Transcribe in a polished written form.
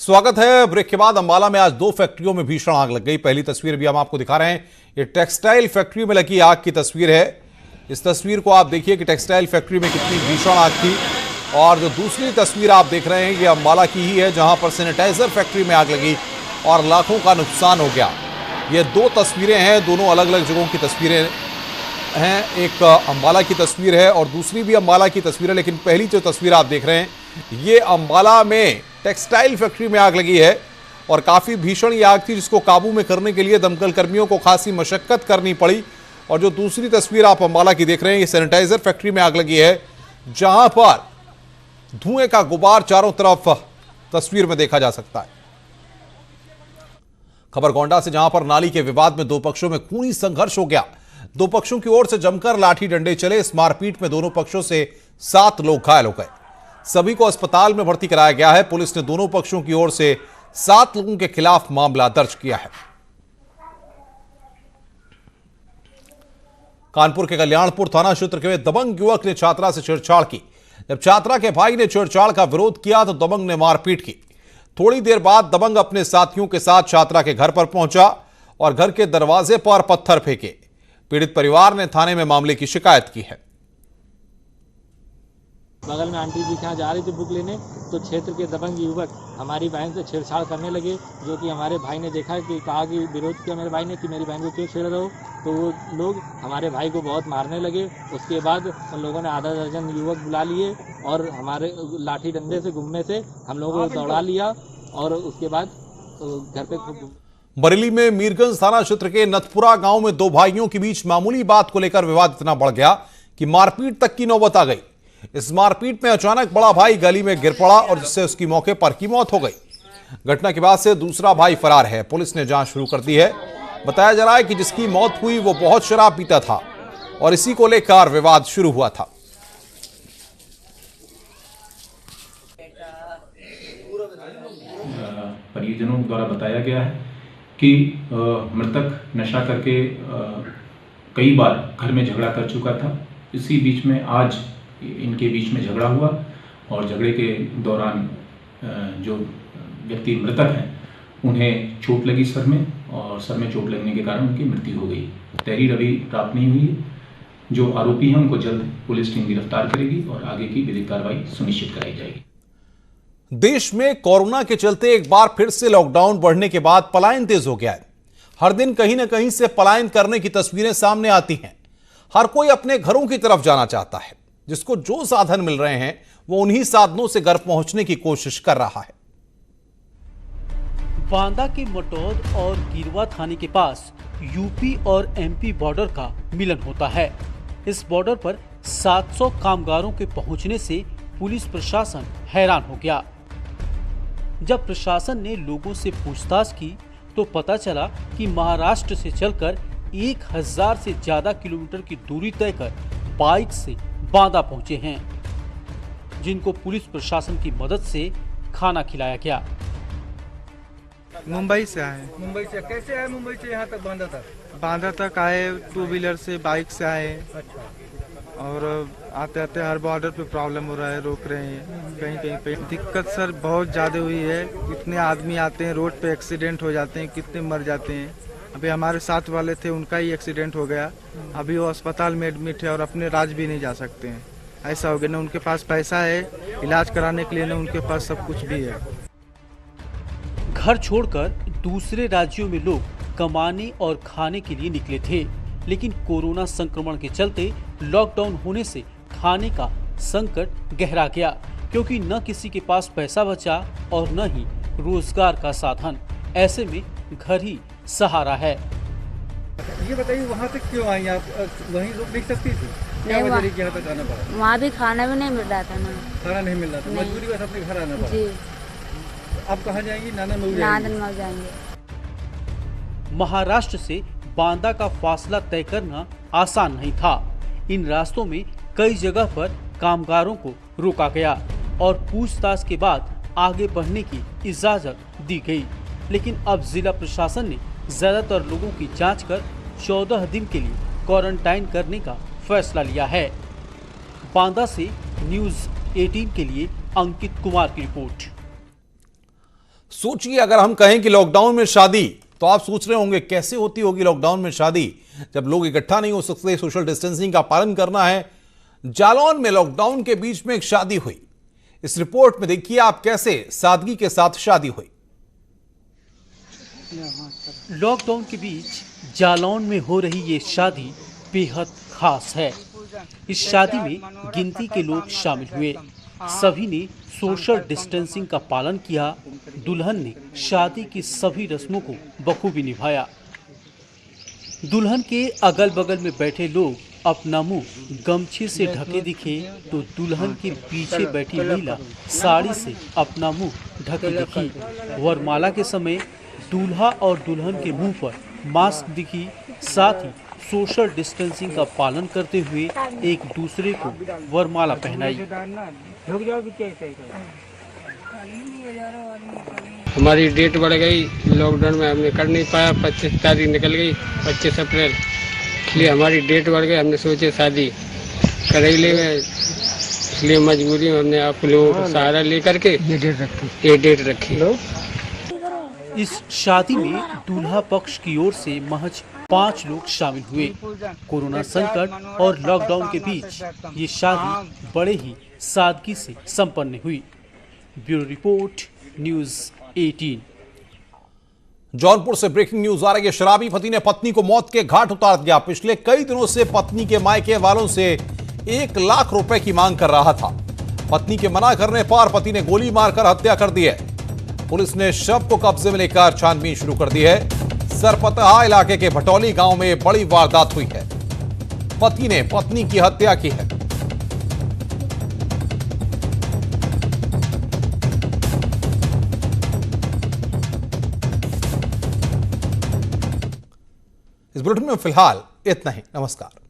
स्वागत है। ब्रेक के बाद अंबाला में आज 2 फैक्ट्रियों में भीषण आग लग गई। पहली तस्वीर भी हम आपको दिखा रहे हैं। ये टेक्सटाइल फैक्ट्री में लगी आग की तस्वीर है। इस तस्वीर को आप देखिए कि टेक्सटाइल फैक्ट्री में कितनी भीषण आग थी। और जो दूसरी तस्वीर आप देख रहे हैं ये अंबाला की ही है, जहां पर सैनिटाइजर फैक्ट्री में आग लगी और लाखों का नुकसान हो गया। ये 2 तस्वीरें हैं, दोनों अलग अलग जगहों की तस्वीरें हैं। एक अंबाला की तस्वीर है और दूसरी भी अंबाला की तस्वीर है, लेकिन पहली जो तस्वीर आप देख रहे हैं ये अंबाला में टेक्सटाइल फैक्ट्री में आग लगी है और काफी भीषण ये आग थी, जिसको काबू में करने के लिए दमकल कर्मियों को खासी मशक्कत करनी पड़ी। और जो दूसरी तस्वीर आप अंबाला की देख रहे हैं ये सैनिटाइजर फैक्ट्री में आग लगी है, जहां पर धुएं का गुबार चारों तरफ तस्वीर में देखा जा सकता है। खबर गोंडा से, जहां पर नाली के विवाद में 2 पक्षों में खूनी संघर्ष हो गया। 2 पक्षों की ओर से जमकर लाठी डंडे चले। इस मारपीट में दोनों पक्षों से 7 लोग घायल हो गए। सभी को अस्पताल में भर्ती कराया गया है। पुलिस ने दोनों पक्षों की ओर से 7 लोगों के खिलाफ मामला दर्ज किया है। कानपुर के कल्याणपुर थाना क्षेत्र के दबंग युवक ने छात्रा से छेड़छाड़ की। जब छात्रा के भाई ने छेड़छाड़ का विरोध किया तो दबंग ने मारपीट की। थोड़ी देर बाद दबंग अपने साथियों के साथ छात्रा के घर पर पहुंचा और घर के दरवाजे पर पत्थर फेंके। पीड़ित परिवार ने थाने में मामले की शिकायत की है। बगल में आंटी जी के यहाँ जा रही थी बुक लेने, तो क्षेत्र के दबंग युवक हमारी बहन से छेड़छाड़ करने लगे, जो कि हमारे भाई ने देखा कि कहा कि विरोध किया मेरे भाई ने कि मेरी बहन को क्यों छेड़ रहे हो। तो वो लोग हमारे भाई को बहुत मारने लगे। उसके बाद उन लोगों ने आधा दर्जन युवक बुला लिए और हमारे लाठी डंडे से घूमने से हम लोगों को दौड़ा लिया और उसके बाद घर पे। बरेली में मीरगंज थाना क्षेत्र के नथपुरा गांव में 2 भाइयों के बीच मामूली बात को लेकर विवाद इतना बढ़ गया कि मारपीट तक की नौबत आ गई। इस मारपीट में अचानक बड़ा भाई गली में गिर पड़ा और जिससे उसकी मौके पर की मौत हो गई। घटना के बाद से दूसरा भाई फरार है। पुलिस ने जांच शुरू कर दी है। बताया जा रहा है कि जिसकी मौत हुई वो बहुत शराब पीता था और इसी को लेकर विवाद शुरू हुआ था। परिजनों द्वारा बताया गया है कि मृतक नशा करके कई बार घर में झगड़ा कर चुका था। इसी बीच में आज इनके बीच में झगड़ा हुआ और झगड़े के दौरान जो व्यक्ति मृतक हैं उन्हें चोट लगी सर में, और सर में चोट लगने के कारण उनकी मृत्यु हो गई। तहरीर अभी प्राप्त नहीं हुई है। जो आरोपी हैं उनको जल्द पुलिस टीम गिरफ्तार करेगी और आगे की विधिक कार्रवाई सुनिश्चित कराई जाएगी। देश में कोरोना के चलते एक बार फिर से लॉकडाउन बढ़ने के बाद पलायन तेज हो गया है। हर दिन कहीं ना कहीं से पलायन करने की तस्वीरें सामने आती हैं। हर कोई अपने घरों की तरफ जाना चाहता है। जिसको जो साधन मिल रहे हैं वो उन्हीं साधनों से घर पहुंचने की कोशिश कर रहा है। बांदा के मटौद और गिरवा थाने के पास यूपी और एमपी बॉर्डर का मिलन होता है। इस बॉर्डर पर 700 कामगारों के पहुंचने से पुलिस प्रशासन हैरान हो गया। जब प्रशासन ने लोगों से पूछताछ की तो पता चला कि महाराष्ट्र से चलकर 1000 से ज्यादा किलोमीटर की दूरी तय कर बाइक से बांदा पहुंचे हैं, जिनको पुलिस प्रशासन की मदद से खाना खिलाया गया। मुंबई से आए। मुंबई से कैसे आए? मुंबई से यहाँ तक बांदा तक? बांदा तक आए 2 व्हीलर से, बाइक से आए। अच्छा। और आते आते हर बॉर्डर पे प्रॉब्लम हो रहा है, रोक रहे हैं कहीं कहीं पे। दिक्कत सर बहुत ज़्यादा हुई है। कितने आदमी आते हैं, रोड पे एक्सीडेंट हो जाते हैं, कितने मर जाते हैं। अभी हमारे साथ वाले थे, उनका ही एक्सीडेंट हो गया। अभी वो अस्पताल में एडमिट है और अपने राज्य भी नहीं जा सकते हैं। ऐसा हो गया, ना उनके पास पैसा है इलाज कराने के लिए, ना उनके पास सब कुछ भी है। घर छोड़कर दूसरे राज्यों में लोग कमाने और खाने के लिए निकले थे, लेकिन कोरोना संक्रमण के चलते लॉकडाउन होने से खाने का संकट गहरा गया, क्योंकि न किसी के पास पैसा बचा और न ही रोजगार का साधन। ऐसे में घर ही सहारा है। ये बताइए वहाँ तक क्यों आई आप? वहीं रुक नहीं सकती थी? क्या वजह रही कि यहाँ तक आना पड़ा? वहाँ भी खाना भी नहीं मिल रहा था ना। खाना नहीं मिल रहा था, मजबूरी बस अपने घर आना पड़ा। जी। अब कहाँ जाएंगी? नांदनमऊ जाएंगे। महाराष्ट्र से बांदा का फासला तय करना आसान नहीं था। इन रास्तों में कई जगह पर कामगारों को रोका गया और पूछताछ के बाद आगे बढ़ने की इजाजत दी गई। लेकिन अब जिला प्रशासन ने ज्यादातर लोगों की जांच कर 14 दिन के लिए क्वारंटाइन करने का फैसला लिया है। बांदा से न्यूज़ 18 के लिए अंकित कुमार की रिपोर्ट। सोचिए अगर हम कहें कि लॉकडाउन में शादी, तो आप सोच रहे होंगे कैसे होती होगी लॉकडाउन में शादी, जब लोग इकट्ठा नहीं हो सकते, सोशल डिस्टेंसिंग का पालन करना है। जालौन में लॉकडाउन के बीच में एक शादी हुई। इस रिपोर्ट में देखिए आप कैसे सादगी के साथ शादी हुई। लॉकडाउन के बीच जालौन में हो रही ये शादी बेहद खास है। इस शादी में गिनती के लोग शामिल हुए। सभी ने सोशल डिस्टेंसिंग का पालन किया। दुल्हन ने शादी की सभी रस्मों को बखूबी निभाया। दुल्हन के अगल बगल में बैठे लोग अपना मुंह गमछे से ढके दिखे तो दुल्हन के पीछे बैठी महिला साड़ी से अपना मुंह ढके दिखी। वरमाला के समय दूल्हा और दुल्हन के मुंह पर मास्क दिखी। साथ ही सोशल डिस्टेंसिंग का पालन करते हुए एक दूसरे को वरमाला पहनाई। हमारी डेट बढ़ गई, लॉकडाउन में हमने कर नहीं पाया। 25 तारीख निकल गई, 25 अप्रैल, इसलिए हमारी डेट बढ़ गई। हमने सोचे शादी कर ही लेंगे, इसलिए मजबूरी में हमने आप लोगों का सहारा लेकर के ये डेट रखी। इस शादी में दूल्हा पक्ष की ओर से महज 5 लोग शामिल हुए। कोरोना संकट और लॉकडाउन के बीच ये शादी बड़े ही सादगी से संपन्न हुई। Bureau report, news 18। जौनपुर से ब्रेकिंग न्यूज आ रही है। शराबी पति ने पत्नी को मौत के घाट उतार दिया। पिछले कई दिनों से पत्नी के मायके वालों से 1 लाख रुपए की मांग कर रहा था। पत्नी के मना करने पर पति ने गोली मारकर हत्या कर दी है। पुलिस ने शव को कब्जे में लेकर छानबीन शुरू कर दी है। सरपतहा इलाके के भटौली गांव में बड़ी वारदात हुई है। पति ने पत्नी की हत्या की है। इस बुलेटिन में फिलहाल इतना ही। नमस्कार।